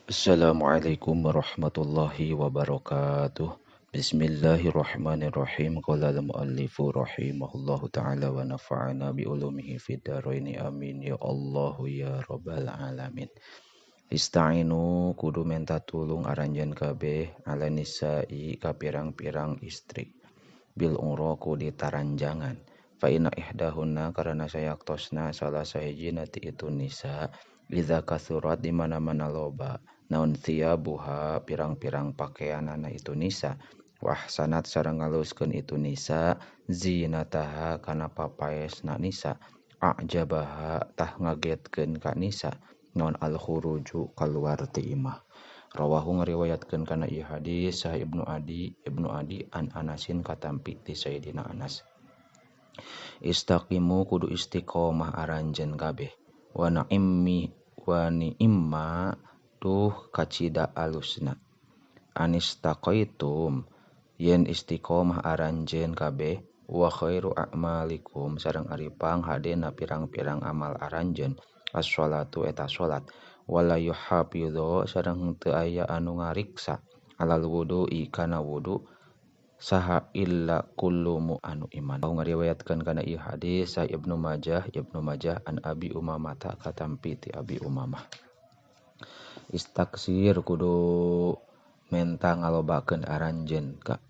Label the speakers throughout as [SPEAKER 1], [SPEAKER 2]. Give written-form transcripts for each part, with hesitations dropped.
[SPEAKER 1] Assalamualaikum warahmatullahi wabarakatuh. Bismillahirrahmanirrahim. Qala al-muallifu rahimahullahu ta'ala wa nafa'ana bi ulumihi fid dharaini amin ya Allah ya rabbal alamin. Ista'inu kudu minta tulung aranjeun kabeh ala nisa'i ka pirang-pirang istri. Bil uraku di taranjangan. Fa inna ihdahunna karena sayaktosna salah sahijina ti itu nisa idza kasurat di mana-mana loba naun thiyabuha pirang-pirang pakaianana itu nisa wahsanat sareng ngaluskeun itu nisa zinataha kana papaesna nisa ajabaha tah ngagetkeun ka nisa non al khuruju keluar ti imah. Rawahu ngariwayatkeun kana ieu hadis sah Ibnu Adi an Anasin katampi ti Sayyidina Anas. Istaqimu kudu istiqomah aranjeun kabeh. Wa ni'imma tuh kacida alusna. Anistaqaitum yen istiqomah aranjeun kabeh wa khairu a'malikum sareng ari panghadena pirang-pirang amal aranjeun as-sholatu eta salat wala yuhafidho sareng henteu aya anu ngariksa alal wudu'i kana wudu saha illa kullu anu iman. Ngariwayatkeun kana ieu hadis sa Ibnu Majah an Abi Umamah katampi ti Abi Umamah. Istaksir kudu menta ngalobakeun aranjeun ka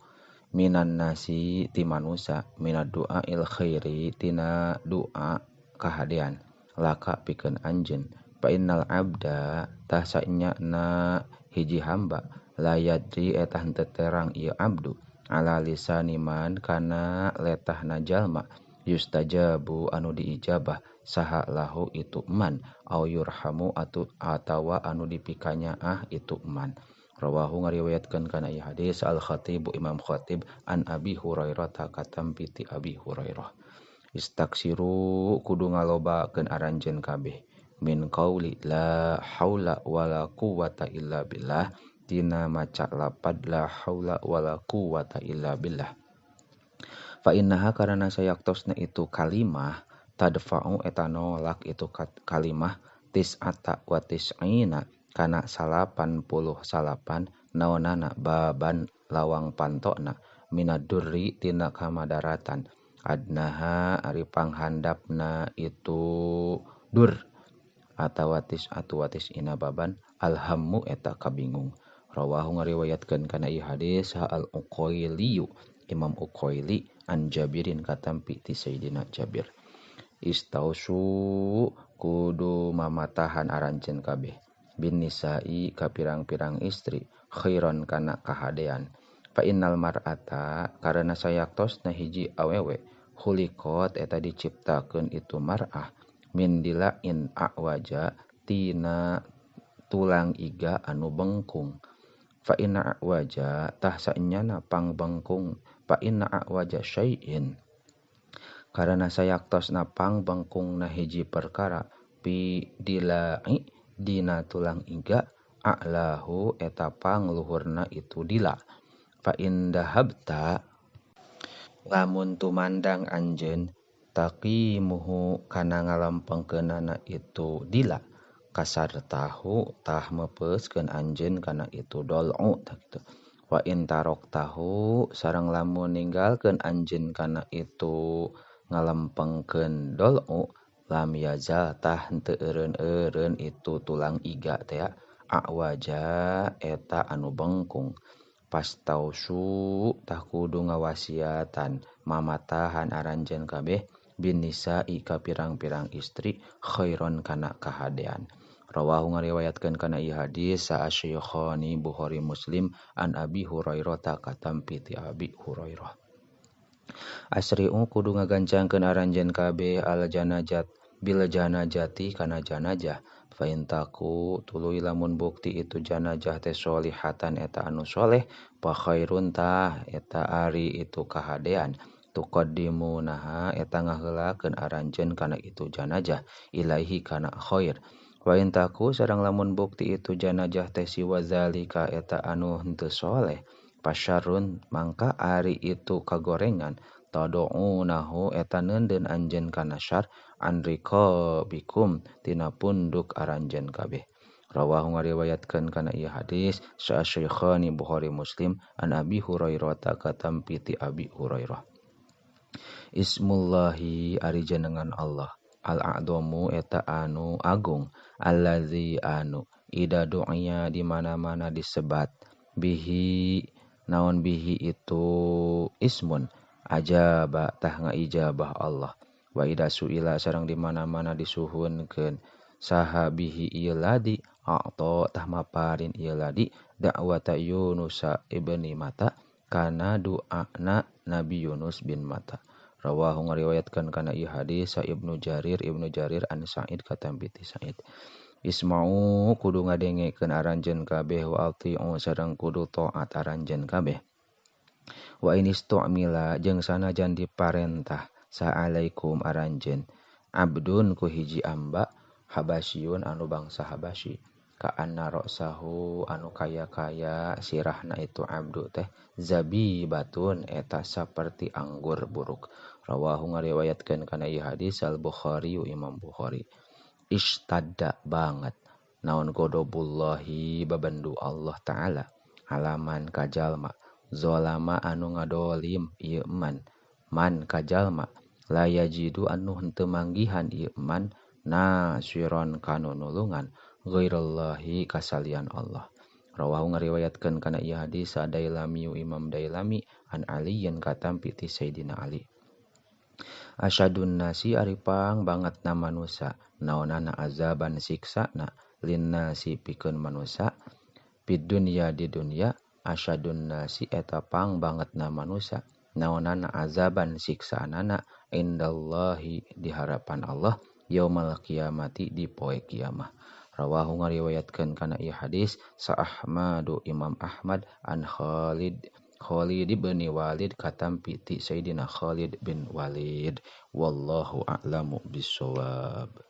[SPEAKER 1] minan nasi ti manusa minad du'a il khairi tina doa kahadean laka pikeun anjeun. Fa innal abda tah sanyana hiji hamba la yadri eta henteu terang ieu abdu ala lisaniman kana letahna jalma yustajabu anu diijabah saha lahu itu man au yurhamu atawa anu dipikanyaah itu man. Rawahu ngariwayatkeun kana ieu hadis al khatib Imam Khatib an Abi Hurairah katampi ti Abi Hurairah. Istaksiru kudu ngalobakeun aranjeun kabeh min qauli la haula wala quwata illa billah tina maca lapad la haula wala quwata illa billah. Fa innaha karana sayaktosna itu kalimah tadfa'u eta nolak itu kalimah tis'ata wa tis'ina kana 88 naonana baban lawang pantona minadurri tina kamadaratan adnaha ari panghandapna itu dur atawatis atuwatis ina baban alhammu eta kabingung. Rawahu ngariwayatkeun kana ieu hadis al Uqaili Imam Uqaili an Jabirin katampi ti Sayyidina Jabir. Istausu kudu mamatahan aranjeun kabeh bin nisa'i ka pirang-pirang istri khairon kana kahadean. Fa innal mar'ata karena sayaktosna hiji awewe khuliqat eta diciptakeun itu mar'ah min dilain a'waja tina tulang iga anu bengkung. Fa inna a'waja tah sanyana pangbengkung fa inna a'waja syai'in karena sayaktosna pangbengkungna hiji perkara pi dilai dina tulang iga a'lahu eta pangluhurna itu dila. Fa indahabta lamun tumandang anjeun taqimuhu kana ngalampengkeunana itu dila kasartahu tah mepeuskeun anjeun kana itu dol'u tah kitu. Wa in taroktahu sareng lamun ninggalkeun anjeun kana itu ngalempengkeun dol'u lam yazal tah henteu eureun-eureun itu tulang iga teh a'waja eta anu bengkung. Pastausu tah kudu ngawasiatan mamatahan aranjeun kabeh bin nisa'i ka pirang-pirang istri khairon kana kahadean. Rawahu ngariwayatkeun kana ieu hadis sa Asy-Syaikhaini Bukhari Muslim an Abi Hurairah katampi ti Abi Hurairah. Asri'u kudu ngagancangkeun aranjeun kabeh al janajat bil janajati kana janajah fa intaku tuluy lamun bukti itu janajah teh sholihatan eta anu soleh fa khairun tah eta ari itu kahadean tuqaddimunaha eta ngaheulakeun aranjeun kana itu janajah ilaihi kana khair. Wa intaku sareng lamun bukti itu janajah teh siwa zalika eta anu henteu soleh pasyarrun mangka ari itu kagorengan tadu'unahu eta neundeun anjeun kana syarr an riqabikum tina punduk aranjeun kabeh. Rawahu ngariwayatkeun kana ieu hadis sa Syaikhani Bukhari Muslim an Abi Hurairah katampi ti Abi Hurairah. Ismullahi ari jenengan Allah al-a'dhamu eta anu agung allazi anu ida du'ya di mana-mana disebat bihi naon bihi itu ismun ajaba tah ngaijabah Allah wa ida suila sareng di mana-mana disuhunkeun saha bihi ieu ladi a'ta tah maparin ieu ladi da'wata Yunus ibni Mata kana du'ana Nabi Yunus bin Mata. Rawahu ngariwayatkeun kana ieu hadis sa Ibnu Jarir an Sa'id katampi ti Sa'id. Isma'u kudu ngadengekeun aranjeun kabeh wa ati'u sareng kudu taat aranjeun kabeh. Wa inistu'mila jeung sanajan diparentah sa'alaikum aranjeun abdun ku hiji amba habasyun anu bangsa Habasyi ka anna ra'sahu anu kaya-kaya sirahna itu abdu teh zabibatun eta saperti anggur buruk. Rawahu ngariwayatkeun kana ieu hadis al-Bukhari Imam Bukhari. Istadda banget naon godobullahi babendu Allah Ta'ala halaman kajalma zolama anu ngadolim ieu man kajalma la yajidu anu henteu manggihan ieu man nasiron kanu nulungan ghairallahi kasalian Allah. Rawahu ngariwayatkeun kana ieu hadis Dailami Imam Dailami an Aliyin katampi ti Sayyidina Ali. Asyadun nasi aripang banget na manusia naonana azaban siksana linnasi pikeun manusia fid dunya di dunya asyadun nasi eta pang banget na manusia naonana azaban siksaanana indallahi di harapan Allah yaumal qiyamati di poe kiamah. Rawahu ngariwayatkeun kana ieu hadis sa Ahmadu Imam Ahmad an Khalid bin Walid katampi ti Sayyidina Khalid bin Walid wallahu a'lamu bissawab.